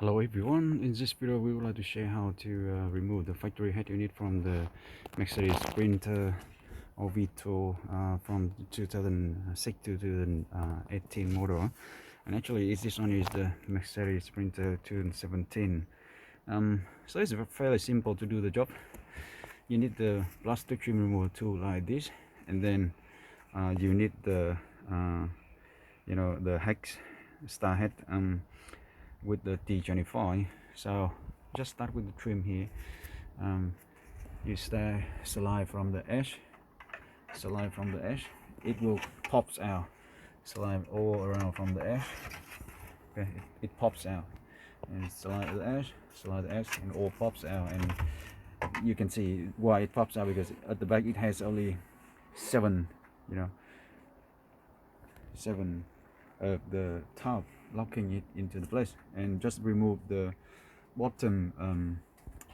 Hello everyone, in this video we would like to share how to remove the factory head unit from the Mercedes Sprinter Vito from 2006 to 2018 model. And actually this one is the Mercedes Sprinter 2017. So it's fairly simple to do the job. You need the plastic trim removal tool like this, and then you need the the hex star head with the T25. So just start with the trim here. You slide from the edge, it will pops out. Slide all around from the edge. Okay, it pops out, and slide the edge, and all pops out. And you can see why it pops out, because at the back it has only seven of the top locking it into the place. And just remove the bottom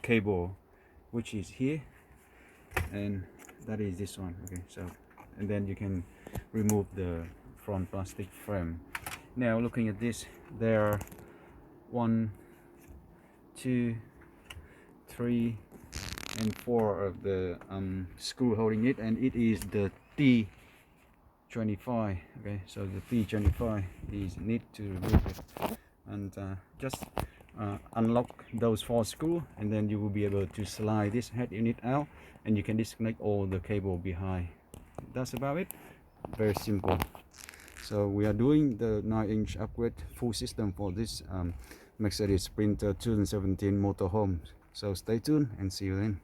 cable, which is here, and that is this one. Okay, so and then you can remove the front plastic frame. Now looking at this, there are 1, 2, 3 and 4 of the screw holding it, and it is the T25. Okay, so the T25 is need to remove it, and just unlock those 4 screws, and then you will be able to slide this head unit out, and you can disconnect all the cable behind. That's about it. Very simple. So we are doing the 9-inch upgrade full system for this Mercedes Sprinter 2017 motorhome. So stay tuned and see you then.